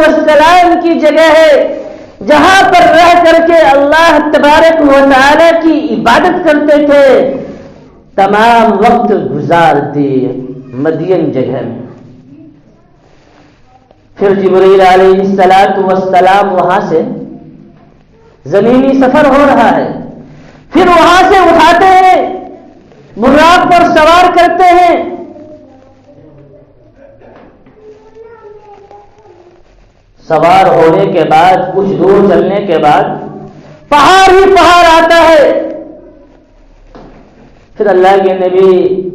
والسلام کی جگہ ہے جہاں پر رہ کر کے اللہ تبارک و تعالی کی عبادت کرتے تھے، تمام وقت گزار دیے مدین جگہ میں۔ پھر جبریل علیہ السلام وہاں سے زمینی سفر ہو رہا ہے، پھر وہاں سے اٹھاتے ہیں، براق پر سوار کرتے ہیں، سوار ہونے کے بعد کچھ دور چلنے کے بعد پہاڑ ہی پہاڑ آتا ہے۔ پھر اللہ کے نبی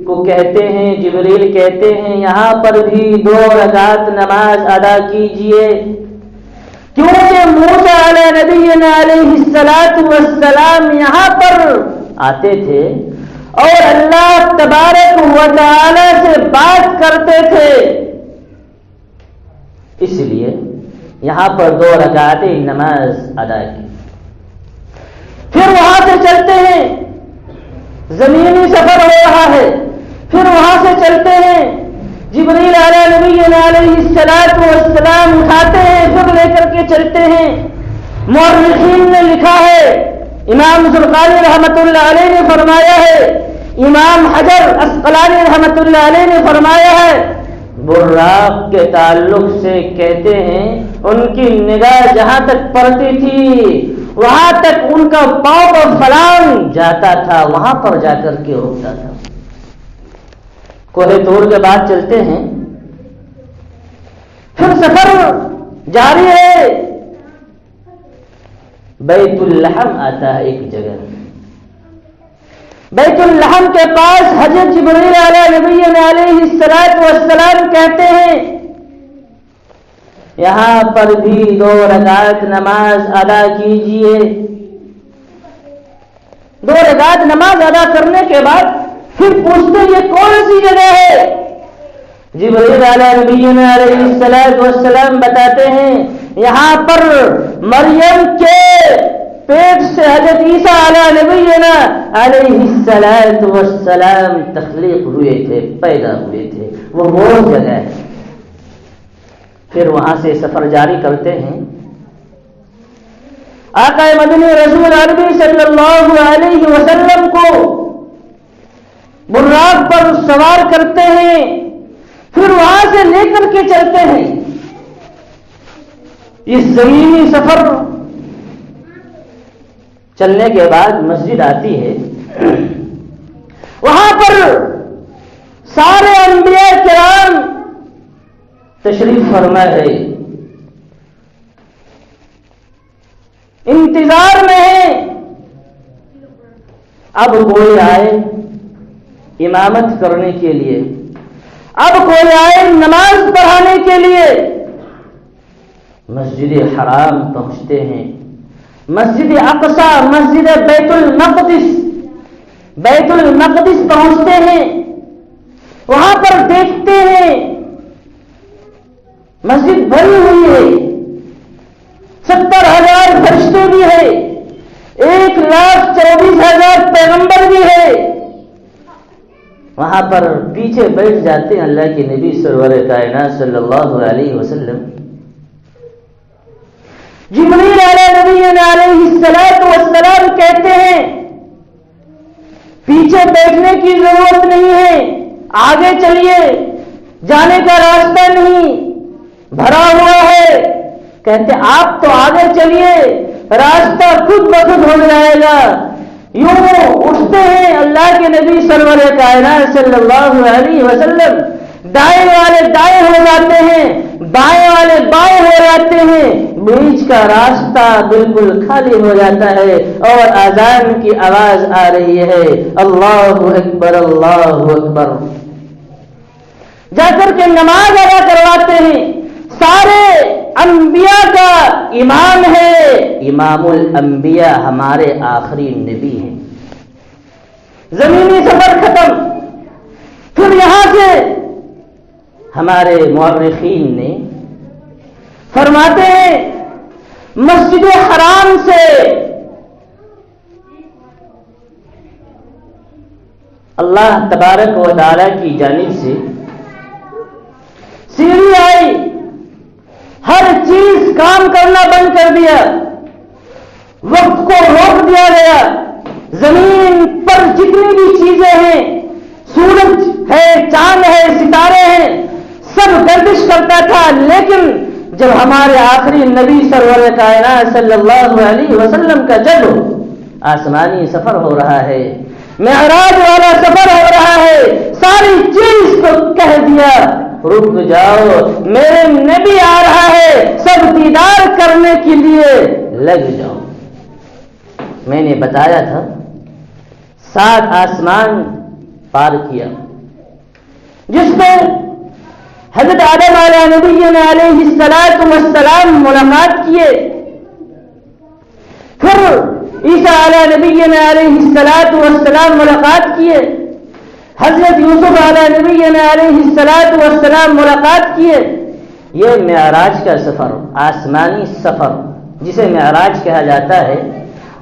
کو کہتے ہیں، جبریل کہتے ہیں یہاں پر بھی 2 رکعت نماز ادا کیجئے، کیونکہ موسیٰ علیہ نبینا علیہ السلام یہاں پر آتے تھے اور اللہ تبارک و تعالی سے بات کرتے تھے، اس لیے یہاں پر 2 رکعتیں نماز ادا کی۔ پھر وہاں سے چلتے ہیں، زمینی سفر ہو رہا ہے، پھر وہاں سے چلتے ہیں، جبریل علیہ نبینا علیہ السلام اٹھاتے ہیں، پھر لے کر کے چلتے ہیں۔ مورخین نے لکھا ہے، امام زرقانی رحمۃ اللہ علیہ نے فرمایا ہے، امام حجر عسقلانی رحمۃ اللہ علیہ نے فرمایا ہے، براق کے تعلق سے کہتے ہیں ان کی نگاہ جہاں تک پڑتی تھی وہاں تک ان کا پاؤں پر فلانگ جاتا تھا، وہاں پر جا کر کے رکتا تھا۔ کوہ طور کے بعد چلتے ہیں، پھر سفر جاری ہے، بیت اللحم آتا ہے ایک جگہ، بیت اللحم کے پاس حضرت جبریل علیہ نبینا علیہ السلام کہتے ہیں یہاں پر بھی 2 رکعت نماز ادا کیجئے۔ 2 رکعت نماز ادا کرنے کے بعد پھر پوچھتے یہ کون سی جگہ ہے؟ جبریل علیہ نبینا علیہ السلام بتاتے ہیں یہاں پر مریم کے پیٹ سے حضرت عیسیٰ علیہ نبینا علیہ السلام تخلیق ہوئے تھے، پیدا ہوئے تھے، وہ جگہ ہے۔ پھر وہاں سے سفر جاری کرتے ہیں، آقا مدنی رسول عربی صلی اللہ علیہ وسلم کو براق پر سوار کرتے ہیں، پھر وہاں سے لے کر کے چلتے ہیں۔ یہ زمینی سفر چلنے کے بعد مسجد آتی ہے، وہاں پر سارے انبیاء کرام تشریف فرما ہے، انتظار میں ہے، اب کوئی آئے امامت کرنے کے لیے، اب کوئی آئے نماز پڑھانے کے لیے۔ مسجد حرام پہنچتے ہیں، مسجد اقصی، مسجد بیت المقدس پہنچتے ہیں، وہاں پر دیکھتے ہیں مسجد بھری ہوئی ہے، 70,000 فرشتے بھی ہے، 1,24,000 پیغمبر بھی ہے۔ وہاں پر پیچھے بیٹھ جاتے ہیں اللہ کے نبی سرور کائنات صلی اللہ علیہ وسلم۔ جبریل علیہ نبینا علیہ السلام کہتے ہیں پیچھے بیٹھنے کی ضرورت نہیں ہے، آگے چلیے، جانے کا راستہ نہیں، بھرا ہوا ہے۔ کہتے آپ تو آگے چلیے، راستہ خود بخود ہو جائے گا۔ یوں اٹھتے ہیں اللہ کے نبی سرور کائنات صلی اللہ علیہ وسلم، دائیں والے دائیں ہو جاتے ہیں، بائیں والے بائیں ہو جاتے ہیں، بیچ کا راستہ بالکل خالی ہو جاتا ہے اور اذان کی آواز آ رہی ہے، اللہ اکبر اللہ اکبر۔ جا کر کے نماز ادا کرواتے ہیں، سارے انبیاء کا امام ہے، امام الانبیاء ہمارے آخری نبی ہیں۔ زمینی سفر ختم، پھر یہاں سے ہمارے مورخین نے فرماتے ہیں مسجد حرام سے اللہ تبارک و تعالی کی جانب سے سیڑھی آئی، ہر چیز چیز کام کرنا بند کر دیا، وقت کو روک دیا گیا، زمین پر جتنی بھی چیزیں ہیں، سورج ہے، چاند ہے، ستارے ہیں، سب گردش کرتا تھا، لیکن جب ہمارے آخری نبی سرور کائنات صلی اللہ علیہ وسلم کا جب آسمانی سفر ہو رہا ہے، معراج والا سفر ہو رہا ہے، ساری چیز کو کہہ دیا رک جاؤ، میرے نبی آ رہا ہے، سب دیدار کرنے کے لیے لگ جاؤ۔ میں نے بتایا تھا 7 آسمان پار کیا، جس میں حضرت آدم علیہ نبی علیہ السلام ملاقات کیے، پھر عیسیٰ علیہ نبی علیہ السلام ملاقات کیے، حضرت یوسف علیہ نبی علیہ السلام ملاقات کیے۔ یہ معراج کا سفر، آسمانی سفر جسے معراج کہا جاتا ہے،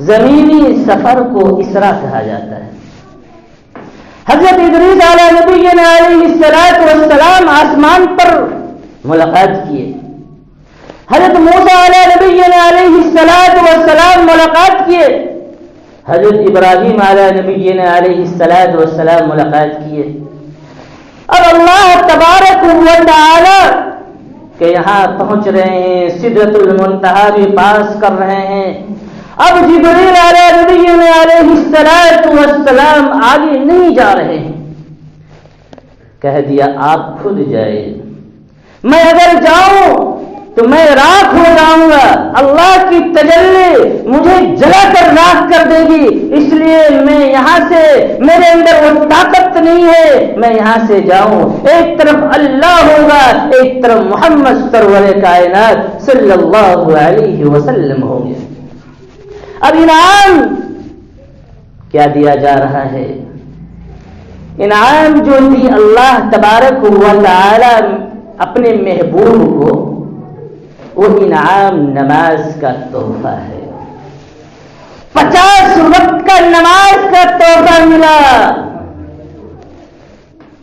زمینی سفر کو اسرا کہا جاتا ہے۔ حضرت ادریس علیہ نبی علیہ السلام آسمان پر ملاقات کیے، حضرت موسیٰ علیہ نبی علیہ السلام ملاقات کیے، حضرت ابراہیم علیہ نبی علیہ السلام ملاقات کیے۔ اب اللہ تبارک و تعالی کہ یہاں پہنچ رہے ہیں، سدرۃ المنتہا بھی پاس کر رہے ہیں، اب جبریل علیہ نبی علیہ السلام آگے نہیں جا رہے ہیں، کہہ دیا آپ خود جائے، میں اگر جاؤں تو میں راکھ ہو جاؤں گا، اللہ کی تجلی مجھے جلا کر راکھ کر دے گی، اس لیے میں یہاں سے، میرے اندر وہ طاقت نہیں ہے میں یہاں سے جاؤں۔ ایک طرف اللہ ہوگا، ایک طرف محمد سرور کائنات صلی اللہ علیہ وسلم ہوں گے۔ اب انعام کیا دیا جا رہا ہے؟ انعام جو دی اللہ تبارک و تعالی اپنے محبوب کو، وہ انعام نماز کا تحفہ ہے۔ 50 وقت کا نماز کا تحفہ ملا۔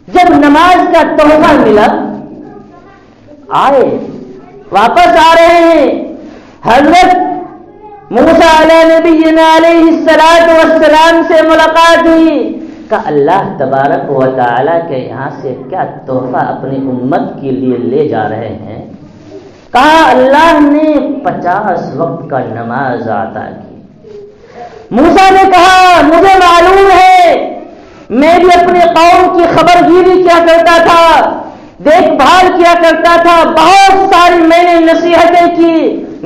جب نماز کا تحفہ ملا، آئے واپس آ رہے ہیں، حضرت موسیٰ علیہ نبی علیہ السلام سے ملاقات ہوئی، کہ اللہ تبارک و تعالیٰ کے یہاں سے کیا تحفہ اپنی امت کے لیے لے جا رہے ہیں؟ کہا اللہ نے 50 وقت کا نماز عطا کی۔ موسیٰ نے کہا مجھے معلوم ہے، میں بھی اپنے قوم کی خبر گیری کیا کرتا تھا، دیکھ بھال کیا کرتا تھا، بہت ساری میں نے نصیحتیں کی،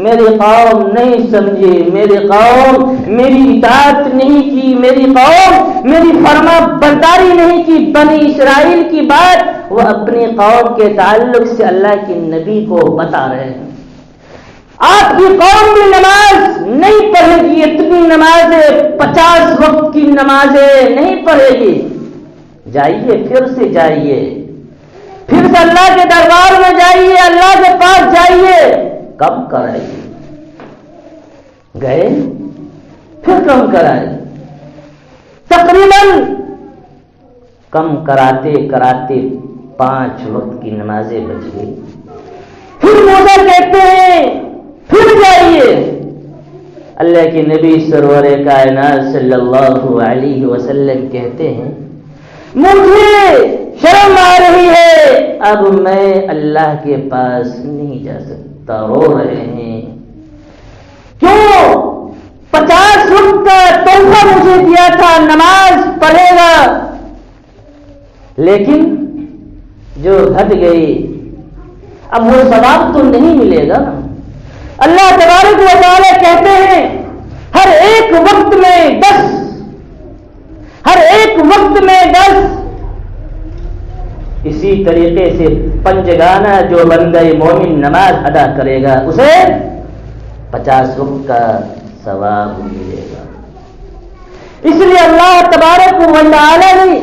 میری قوم نہیں سمجھی، میری قوم میری اطاعت نہیں کی، میری قوم میری فرما برداری نہیں کی۔ بنی اسرائیل کی بات وہ اپنی قوم کے تعلق سے اللہ کے نبی کو بتا رہے ہیں، آپ کی قوم بھی نماز نہیں پڑھے گی، اتنی نمازیں 50 وقت کی نمازیں نہیں پڑھے گی، جائیے پھر سے جائیے، پھر سے اللہ کے دربار میں جائیے، اللہ کے پاس جائیے۔ کم کرائیے، گئے پھر کم کرائے، تقریباً کم کراتے کراتے 5 وقت کی نمازیں بچ گئی۔ پھر موسیٰ کہتے ہیں پھر جائیے، اللہ کے نبی سرور کائنات صلی اللہ علیہ وسلم کہتے ہیں مجھے شرم آ رہی ہے، اب میں اللہ کے پاس نہیں جا سکتا۔ رو رہے ہیں، کیوں؟ 50 وقت کا تحفہ مجھے دیا تھا، نماز پڑھے گا، لیکن جو ہٹ گئی اب وہ ثواب تو نہیں ملے گا۔ اللہ تبارک و تعالی کہتے ہیں ہر ایک وقت میں 10، ہر ایک وقت میں 10۔ اسی طریقے سے پنجگانہ جو بندہ مومن نماز ادا کرے گا اسے 50 وقت کا ثواب ملے گا۔ اس لیے اللہ تبارک و تعالی نے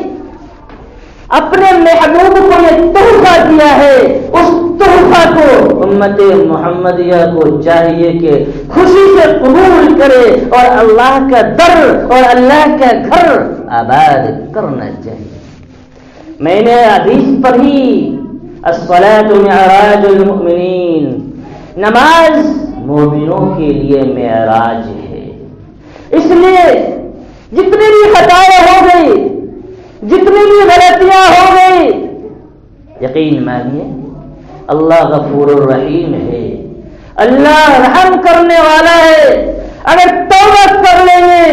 اپنے محبوب کو یہ تحفہ دیا ہے، اس تحفہ کو امت محمدیہ کو چاہیے کہ خوشی سے قبول کرے اور اللہ کا در اور اللہ کا گھر آباد کرنا چاہیے۔ میں نے حدیث پڑھی الصلاۃ معراج المؤمنین، نماز مومنوں کے لیے معراج ہے. اس لیے جتنی بھی خطائیں ہو گئی، جتنی بھی غلطیاں ہو گئی، یقین مانیے اللہ غفور الرحیم ہے، اللہ رحم کرنے والا ہے. اگر توبہ کر لیں گے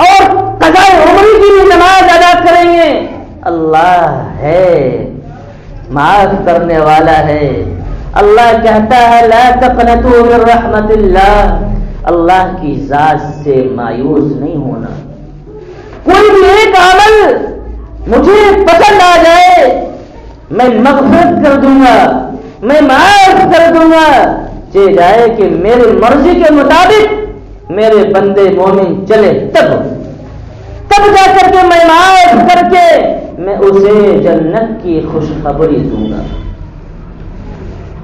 اور قضاء عمری کی بھی نماز ادا کریں گے، اللہ ہے، معاف کرنے والا ہے. اللہ کہتا ہے لا تقنطوا من رحمت اللہ، اللہ کی ذات سے مایوس نہیں ہونا. کوئی بھی ایک عمل مجھے پسند آ جائے میں مغفرت کر دوں گا، میں معاف کر دوں گا، چاہے جائے کہ میری مرضی کے مطابق میرے بندے مومن چلے تب جا کر کے میں معاف کر کے میں اسے جنت کی خوشخبری دوں گا.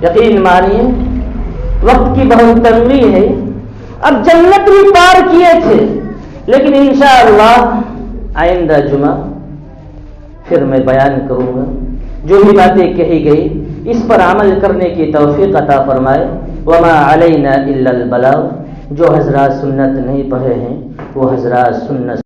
یقین مانیے وقت کی بہت تنگی ہے، اب جنت بھی پار کیے تھے، لیکن انشاءاللہ آئندہ جمعہ پھر میں بیان کروں گا. جو بھی باتیں کہی گئی اس پر عمل کرنے کی توفیق عطا فرمائے. وما علینا الا البلاغ. جو حضرات سنت نہیں پڑھے ہیں وہ حضرات سنت